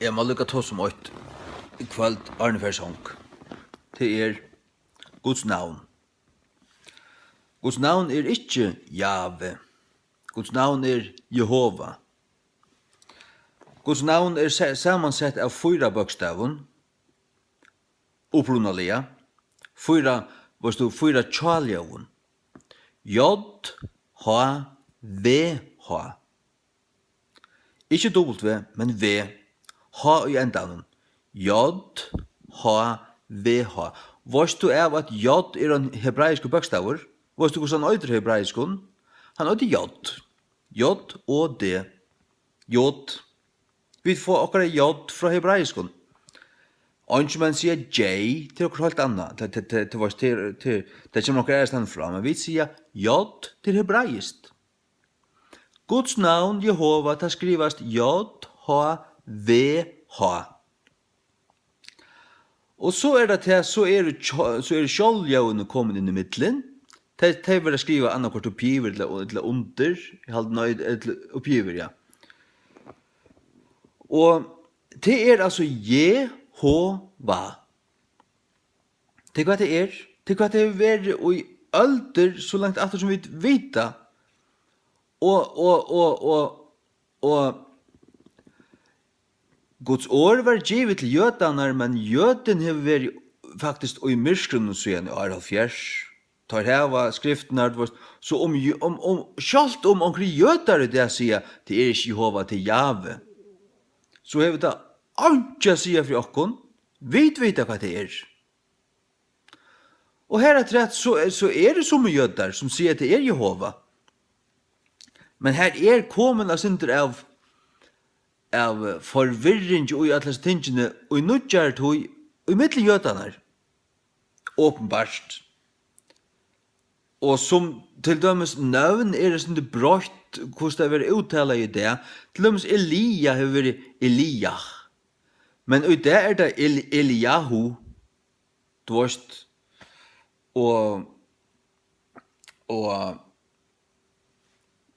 Jeg må lukka ta som åt i kveld Arnefersong til Guds navn. Guds navn ikke Jave. Guds navn Jehova. Guds navn samansett av 4 bokstaven, opprunalia, 4 tjalljøven. J, H, V, H. Ikke W, men V. H i endanen. J, H, V, H. Vårt du av at J en hebraiske bokstaver? Vårt du hvordan han øyder hebraiskon? Han øyder J. J og D. J. Vi får akkurat J fra hebraiskon. Anki man sier J til okkur helt anna. Det kommer okkur stand fra, men vi sier J til hebraist. Guds navn Jehova ta skrivast J, H, V, H. Og så det til, så skjoldjøvene kommet inn i middelen. Det vil jeg skrive annakort oppiver eller under. Jeg hadde nøyd oppiver, ja. Og det altså Jehova. Det hva det Det hva det er i ølder så langt etter som vi vet. Og Guds år var givet til jødanar, men jøden har vært faktisk i myrskrunnen siden i 70. Tar heva skriften så sjalt omkring jødare det sier, det ikke Jehova til Jave. Så har vi da alt sier for okkon, vet hva det Og her trett så det som jødar som sier at det Jehova. Men her kommet av synder av forvirring og i atlas tingene og i nødgjert og i middel jødanar. Åpenbart. Og som til dømes navn det sånn det brått hvordan det har vært uttala i det. Til dømes Elia har vært Eliah. Men i det det Eliahu. Du vet. Og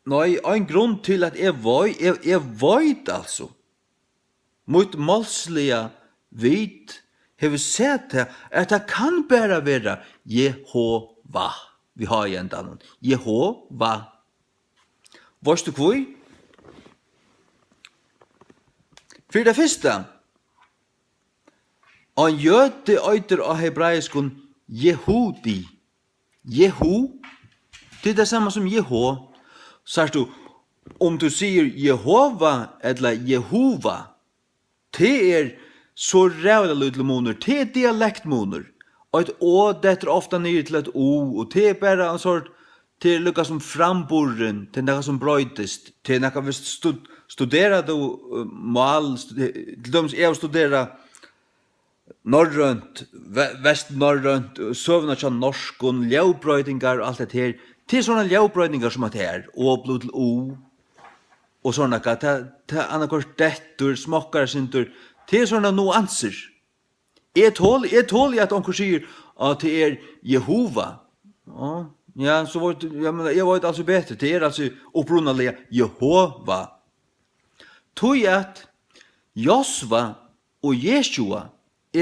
nei, en grunn til at jeg vet altså. Mot målslige vet har vi sett at det kan bare være Jehova. Vi har igjen den. Jehova. Varst du hvor? For det første, han jøde øyder av hebraiskon Jehudi. Jehu, det det samme som Jeho. Så du, om du sier Jehova eller Jehova, det så rævla lydlemoner, det dialektmoner. Og et å detter ofta ned til et o, og det bare en sort, det lukka som framborren, til noe som brøydest, til noe hvis studera du mal, til dem jeg studera norrønt, vest-norrønt, søvna til norskon, ljøvbrøydingar og alt det her. Det sånne ljøvbrøydingar som at her, å blod til o, og sånne, det annakort dettur, smokkar sintur, det sånne nuanser. Jeg tål at onker sier at det Jehova. Ja, så var jeg vet altså bedre. Det altså opprunalige Jehova. Tog at Josva og Jeshua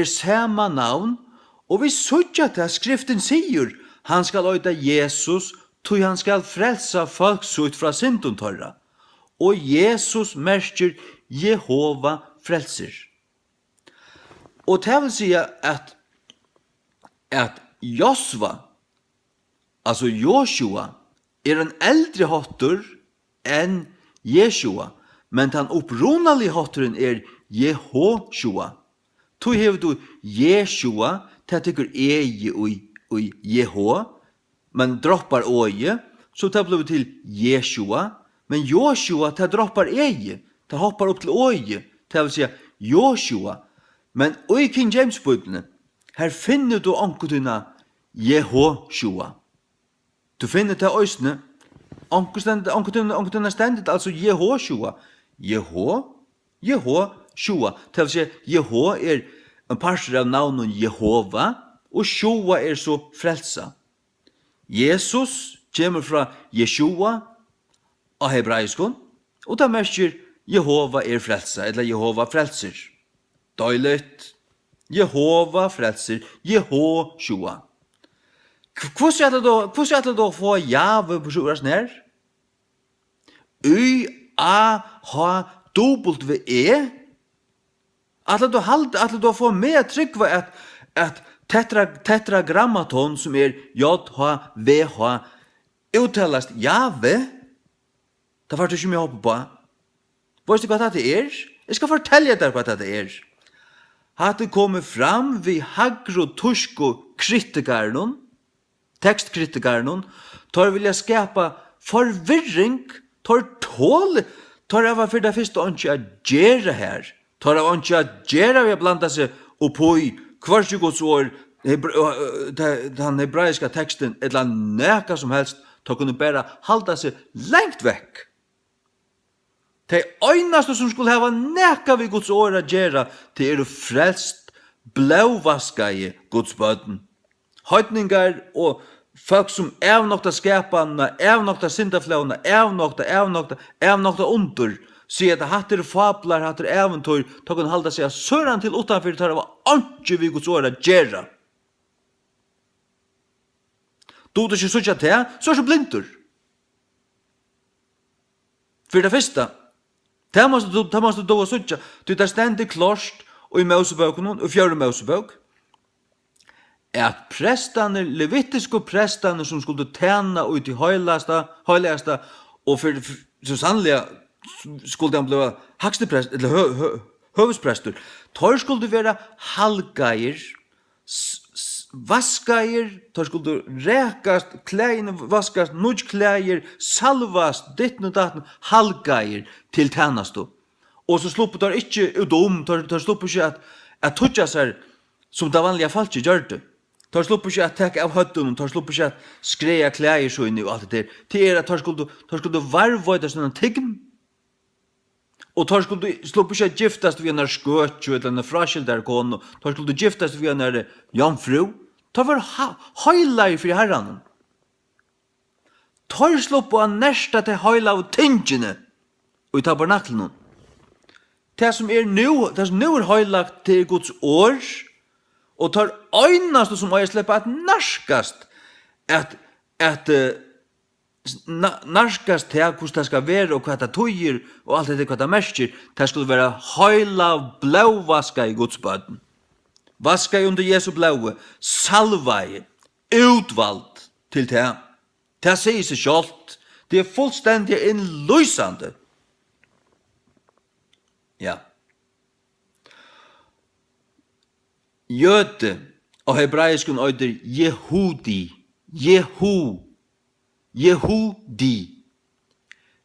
samme navn, og vi søtter til at skriften sier han skal øyde Jesus, tog han skal frelsa folk ut fra synduntorra. Og Jesus merker Jehova frelser. Og det vil si at Josva, altså Joshua, en eldre hotter enn Jeshua, men den opprunalige hotteren Jehoshua. Tu hever du Jeshua, det tykker og Jeho, men droppar åje, så det blir til Jeshua, men Joshua, det droppar eie, det hoppar opp til åje, det vil si Joshua. Men i King James Bibelen, her finner du ankertina Jehoshua. Du finner det øysene, ankertina stendet, altså Jehoshua. Jehoshua. Det vil si, Jeho en parster av navnet Jehova, og Shua så frelsa. Jesus kommer fra Jeshua av hebraiskon, og det merker Jehova frelsa, eller Jehova frelser. Døyligt. Jehova frelser, Jehoshua. Hvordan er det da å få jave på sjuras nær? Y-A-H-W-E? At du får med trygg for at tetragrammaton som J-H-V-H uttalast jave, det var det ikke mye håpe på. Vet du hva det er? Jeg skal fortelle deg hva det er. Hadde kommet fram vid hagro tusko kritikeren, tekstkritikeren, tar vilja skapa forvirring, tar av for det første ikke å gjøre her, tar av ikke å gjøre ved å blanda seg oppå i kvarsjugods år, den hebraiska teksten, eller neka som helst, tar kunne bare halda seg lengt vekk. Det øynaste som skulle hava neka vid Guds år å gjøre, det frelst blåvaskaje Guds bøten. Høytningar og folk som evnokta skapene, evnokta syndaflåna, evnokta under, sier at hatt fablar, hatt eventyr, ta kan halda seg søran til utanfyr, tar av ikke vid Guds år å gjøre. Du ikke sutja til, så så blindur. For det første, det måste du sutja, du tar stendig klart, og i Mosebøken, og i 4. Mosebøk, at prestane, levitiske prestane som skulle tjene ut i høylaste, og for så sannelig skulle de bli haksteprest, eller høvesprester, tar skulle være halgeier, vaskeier, tar skulle rekast, klæene vaskast, nudj klæer, salvast, ditten og datten, halgeier til tjenasto. Og så sluppet tar ikke tar sluppet ikke at tutja seg som det vanlige folk ikke gjør det. Tar sluppet ikke at tekka av høtten, tar sluppet ikke at skreia klæer så inn i alt det der. Til at tar skulle varvøyda sånn tign, og tar skulle sluppet ikke at giftast vi en skøtju, eller en fraskildar kone, tar skulle giftast vi en jomfru, tar var høylar for herran. Tar sluppet av nesta til høyla av tingene, og i tabernaklen. Det som nu høylagt til Guds år, og tar øynast som jeg slipper at narskast, at narskast til hvordan det skal være, og hva det tøyer, og alt det hva det merker, det skulle være høyla blåvaska i Guds bøten. Vaska under Jesu blåe, salvei, utvalgt til det. Det sier seg selv, det fullstendig innløsende. Ja. Jøde og hebraisken øyder Yehudi.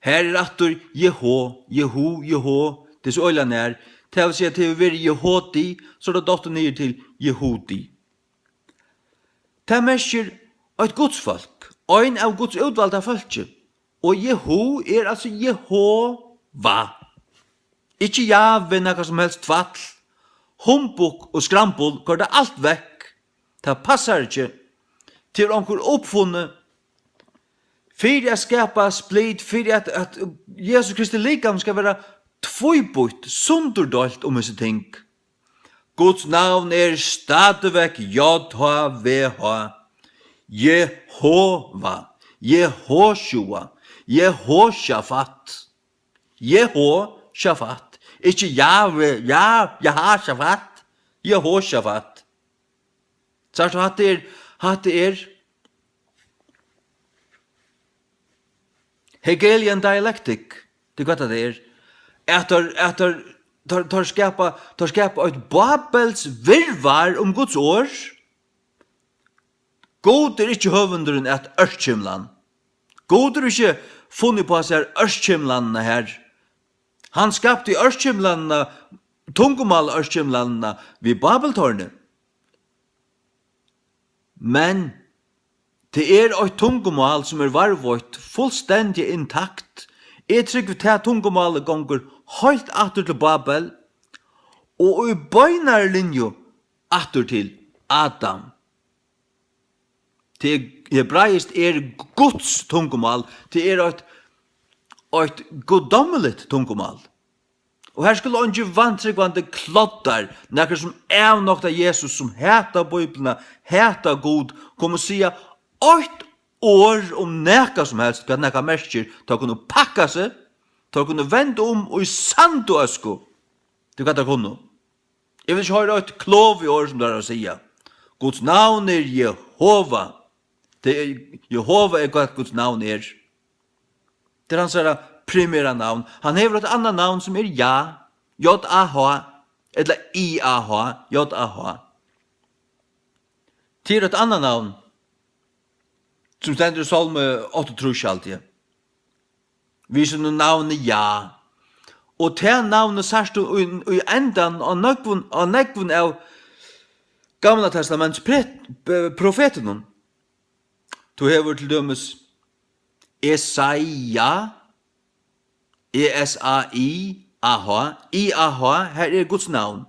Her atter Jeho. Det så øyla nær. Det vil si at det vil være Jehudi, så det dotter ned til Yehudi. Det merker et gudsfolk, en av Guds utvalgte folket. Og Jeho altså Jehova. Ikke jave noe som helst tvall. Humbuk og skrampul går det alt vekk. Det passar ikke til onkur oppfunnet for å skapa splid, for at Jesus Kristi likam skal være tvøybutt, sunderdalt om disse ting. Guds navn stadigvæk J-H-V-H, Jehova, Jehoshua, Jehoshaphat, Jehoshaphat, ikke Jave, Jehoshaphat, Jehoshaphat. Så hatt Hegelian dialektik, det hva det tar skapa et Babels virvar om Guds år. God ikke høvenderen et ørskimland. God ikke funnet på seg ørskimlandene her. Han skapte ørskimlandene, tungomal ørskimlandene ved Babeltårnet. Men det et tungomal som varvått fullstendig intakt. Jeg trykker til at tungomalet gonger helt atter til Babel, og i bøynarlinjo atter til Adam. Det hebraist Guds tungomal, det et goddommeligt tungomal. Og her skulle ikke vantryggvande kloddar, nekker som nokta Jesus, som heta Bibelna, heta God, kom og sia 8 år om nekka som helst, hva nekka merker, ta kunne pakka seg, ta kunne vende og i sand og øsko. Du kan ta kunne. Jeg vil ikke høre et klov i år som det er å sia. Guds navn Jehova. Jehova hva Guds navn er. Det er hans primæra navn. Han hever et annet navn som ja, J-A-H, eller I-A-H, J-A-H. Til et annet navn, som stender i Salme 8 alltid. Viser noen navnet ja. Og til navnet sørst i endan av nekvun av Gamla testaments profeten. Du hever til dømes Esaia, E-S-A-I-A-H, I-A-H, her er Guds navn.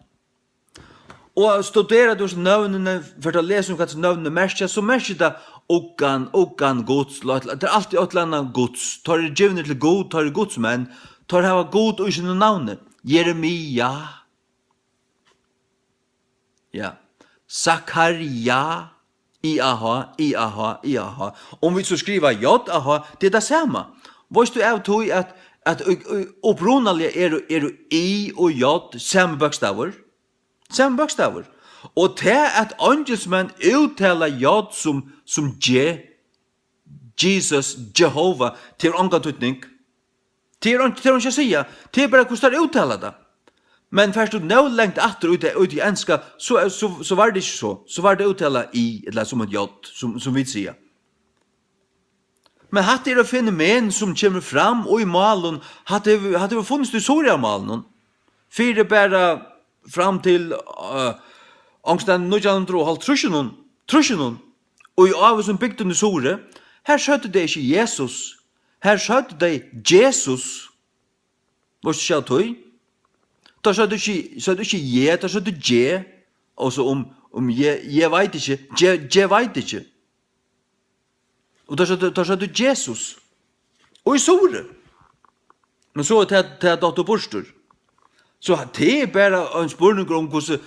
Og studera du navnene, for å lese hva navnene merker, så merker det Ogan Guds, det er alltid et eller annet Guds, tar det givne til God, tar det Guds menn, tar det her God og ikke noen navnet. Jeremia, ja, Zakaria, I-A-H, I-A-H, I-A-H. Om vi så skriver J-A-H, det er det samme. Hvis du er tog at opprunalige er I og J, samme bokstaver, og til at angelsmenn uttaler J som J, Jesus, Jehova, til ångatutning, til å ikke si, til bare hvordan det uttaler det. Men først du nå lengt atter ut i enska, så var det ikke så. Så var det uttala I, eller som et J, som vi sier. Men hatt det fenomen som kommer fram og i malen, hatt det funnits i Soria-malen. Fyre bare fram til angsten 1930, og i av som bygde i Soria, her skjøtte det ikke Jesus, her skjøtte det Jesus. Hva skal jeg tog? Da så du ikke je, da så du je, og så om je vet ikke, je vet ikke. Og da så du Jesus. Og i Sore. Men så er det dato borstur. Så det er bare en spørning om hvordan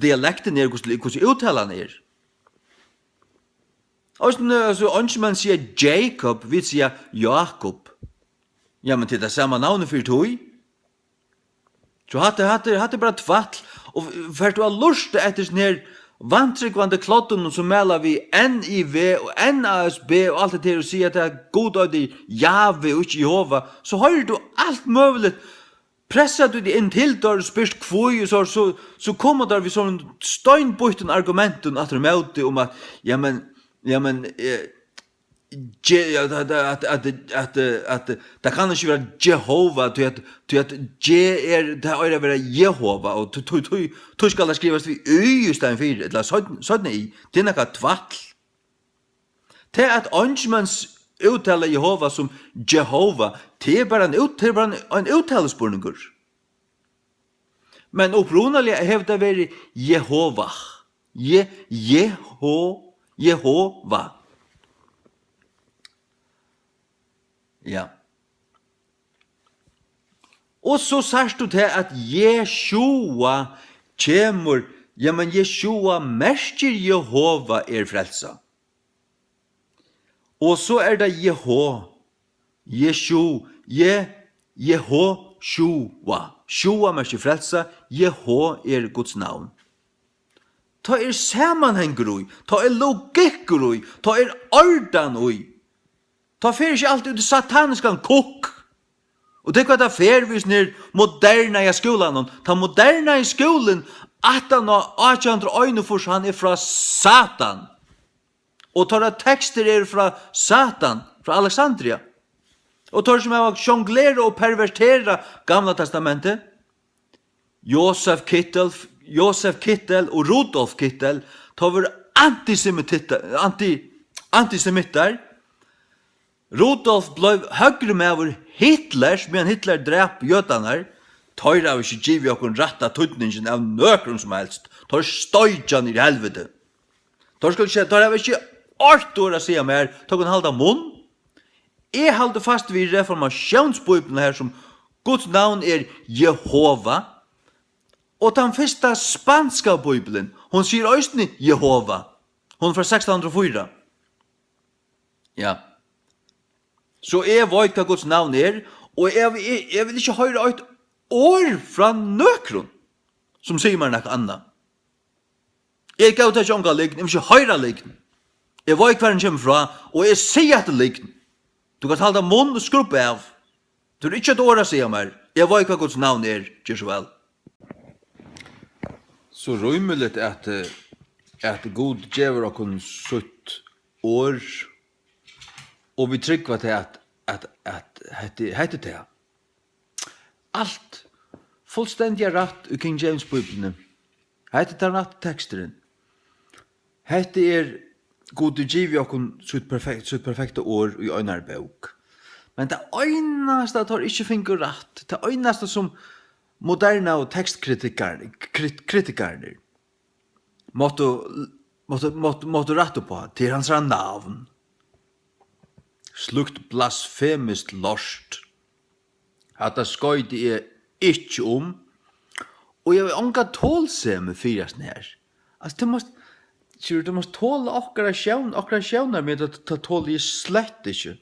dialekten er, hvordan uttalen er. Og så ønsker man sier Jacob, vi sier Jakob. Ja, men det er samme navnet for tog. Så hatte bara tvattl, og for du har lust etter sånn her vantryggvande klotten som melar vi NIV og NASB og alt det til å si at det er god av det Jave og ikke Jehova, så har du alt mulig. Pressar du det inn til der og spørst kvoi, så kommer der vi sånn støynbøyten argumenten at du møter om at, ja, men, at det kan ikke være Jehova, til at det er være Jehova, og du skal det skrives vi i stedet for, eller sånn i, det er noe tvattl. Til at åndsmanns uttaler Jehova som Jehova, det er bare en uttalespurninger. Men opprunalig har det vært Jehova. Jehova. Ja. Og så sier du til at Jeshua kommer, ja, men Jeshua merker Jehova frelsa. Og så er det Jehoshua. Shua merker frelsa, Jeho Guds navn. Ta sammanhenger ui, ta logikk ui, ta ordan ui. Ta fer ikke alltid ut i sataniska kokk. Og det er hva det fer hvis nir moderna i skolan. Ta moderna i skolan, at han har 800 for han fra Satan. Og tar tekster fra Satan, fra Alexandria. Og tar som er jonglere og pervertere Gamla testamentet. Josef Kittel og Rudolf Kittel tar var antisemitter. Rudolf blev högre med over Hitlers, men Hitler drep jødanar. Tar av ikke givet okkur retta tøytningen av nøkron som helst. Tar støyjan i helvete. Tar av ikke 8 år å si mer, tar kun halda munn. Jeg halde fast vid reformationsbibelen her som Guds navn er Jehova. Og den første spanska bibelen, hon sier øyne Jehova. Hon fra 1604. Ja. Så jeg vet hva Guds navn er, og jeg vil ikke høre et år fra nøkron, som sier meg noe annet. Jeg gav til ikke unga liggen, jeg vil ikke høre liggen. Jeg vet hva den kommer fra, og jeg sier at det liggen. Du kan halda munn og skruppe av. Du er ikke et år å si meg. Jeg vet hva Guds navn er, gjør så vel. Så rymelig at Gud gjør okkur sutt år, og vi trykker til at hette det. Alt fullstendig rett i King James Bibelen. Hette det rett teksteren. Hette Gud giver okkur sutt perfekte år i øynar bok. Men det øynaste tar ikke fingur rett. Det øynaste som moderna og tekstkritikarne måtte rette på til hans navn. Slukt blasfemist lost. Hatta skoiti ikke og jeg vil ånga tålseme fyrast her. Altså, du måst tåle okkara sjøvnar, men det tåle jeg slett ikke.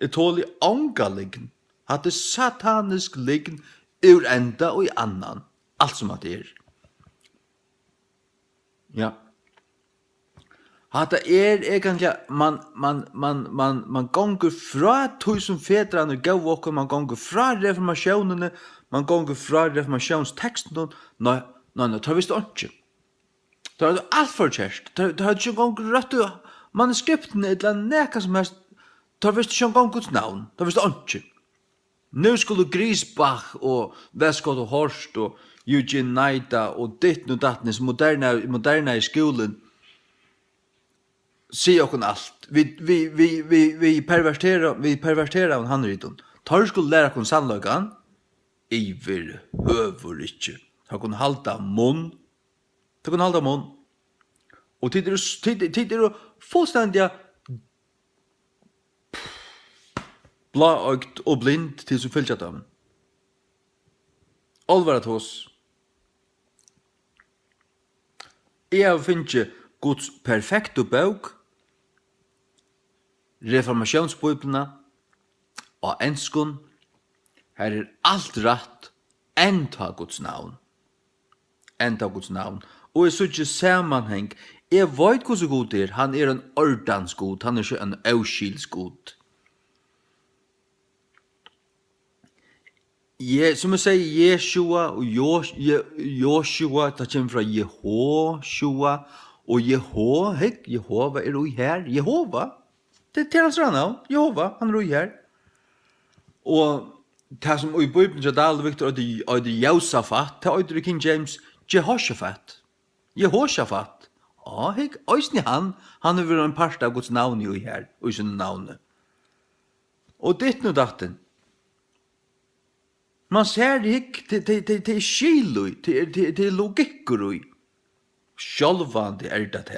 Jeg tåle ånga liggen. Hatta satanisk liggen ur enda og i annan. Alt som at det er. Ja. Hatta egentlig, man gonger fra tusen fedrane gav okkur, man gonger fra reformasjonene, man gonger fra reformasjonsteksten, nei, tar visst ikke. Det er alt for kjærst. Det er ikke gonger rett manuskriptene, eller neka som helst, tar visst ikke gonger Guds navn, tar visst ikke. Nu skulle Grisbach og Vestgård og Horst og Eugene Naida og ditt og dattnes moderna i skolen si okkur alt. Vi perverterar av handrytun. Tar skulle læra okkur sannløygan, iver høver ikkje. Tar kunne halda munn. Og tid er fullstendig blåøgt og blind til som fyllt dem. Alvaret hos. Jeg finner Guds perfekte bøk, reformasjonsbøyblene, og enskun, her alt rett, enda Guds navn. Og jeg synes ikke sammenheng, jeg vet hvordan god er, han er en ordans god, han er ikke en avskils god. Som jeg sier, Jeshua og Joshua, det kommer fra Jehoshua, og Jehova er ui her. Jehova, det er hans navn, Jehova, han er ui her. Og det som i Bibelen er det alle viktig, er det Josafat, det er det King James, Jehoshaphat. Ja, øysni han er vel en part av Guds navn i ui her, ui sin navnet. Og ditt nu datten, man ser det ikke til skilui, til logikkurui. Sjálvandi er det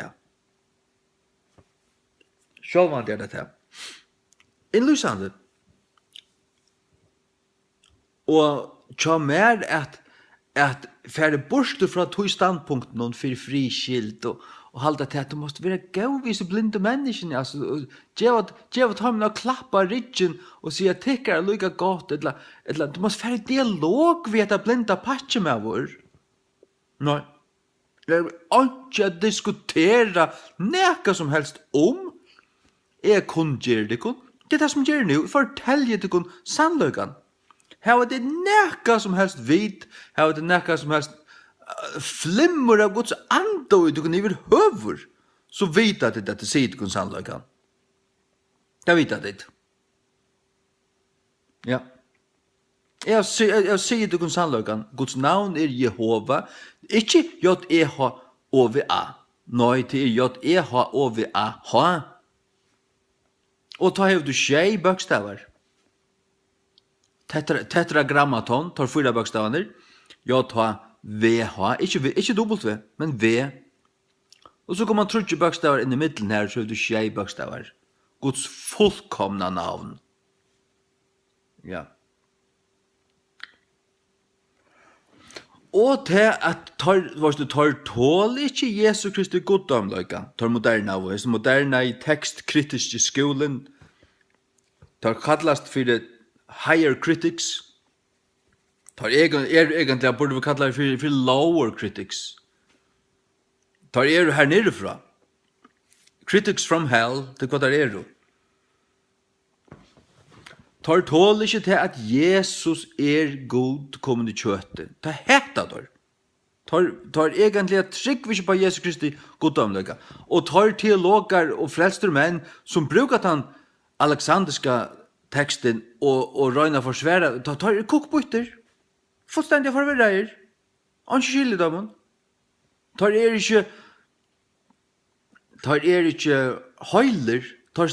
her. Innlysande. Og tja mer at færre borste fra tog standpunkten og for friskilt og halda til at du måste være gauvis og blinde menneskene, altså, djeva ta min og klappa ryggen og si at tikkar er lukka godt, eller du måste færre dialog ved at blinda patje med vår. Nei. Det er ikke å diskutera neka som helst om. Jeg kun gjør det kun. Det er det som gjør det. Fortell det kun sannløygan. Her er det neka som helst vit. Her er det neka som helst flimmer av Guds anda og du kan iver høver. Så vet at det sier det kun sannløygan. Det vet at det. Ja. Jeg sier det kun sannløygan. Guds navn er Jehova. Ikke J-E-H-O-V-A. Nei, det er J-E-H-O-V-A. Og ta hev du tjei bøkstavar. Tetragrammaton, tar 4 bøkstavaner. J-H-V-H. Ikke dobbelt V, men V. Og så kan man trutje bøkstavar inn i middelen her, så hev du tjei bøkstavar. Guds fullkomna navn. Ja. Og til at tar tål ikke Jesu Kristi goddomløyga, tar moderna av, og moderna i tekstkritiske skolen, tar kallast for higher critics, tar egentlig burde vi kalla det for lower critics, tar her nerifra, critics from hell, det hva der tar tål ikke til at Jesus god kommet i kjøttet. Det heter der. Tar egentlig at trygg ikke på Jesus Kristi goddomlega. Og tar teologer og frelster menn som brukar den alexandriska teksten og røyna for svære, tar kokbytter. Fullstendig forvirrer. Anki skilje dem. Tar ikke høyler. Tar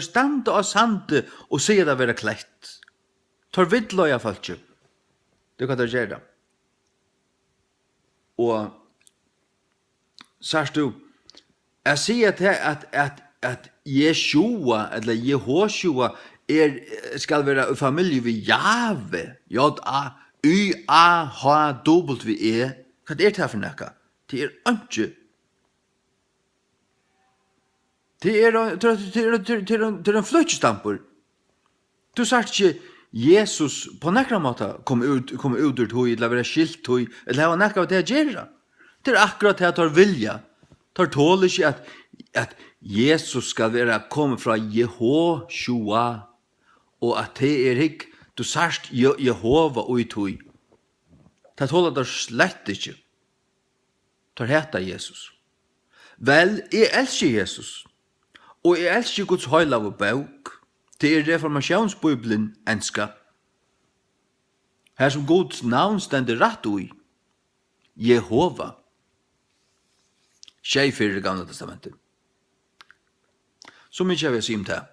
stand av sande og sier det være klett. Tar vidløy av falskje. Det kan det gjøre. Og sørst du, jeg sier til at Jeshua, eller Jehoshua, skal være familie ved Jave. J-A-Y-A-H-W-E. Hva det for nekka? Det ikke. Det en fløytjestamper. Du sagt ikke Jesus på nekra måte kom ut ur tog, eller være skilt tog, eller hava nekra av det gjerra. Det akkurat det tar vilja. Tar tål ikke at Jesus skal være kommet fra Jehoshua, og at det ikke, du sagt Jehova og i tog. Det tål det slett ikke. Tar heta Jesus. Vel, jeg elsker Jesus. Og jeg elsker Guds høylave bøk. Det reformasjonsbibelen enska. Her som Guds navn stender rett ui. Jehova. Tjej fyrir det gamla testamentet. Så mykje jeg vil si om det.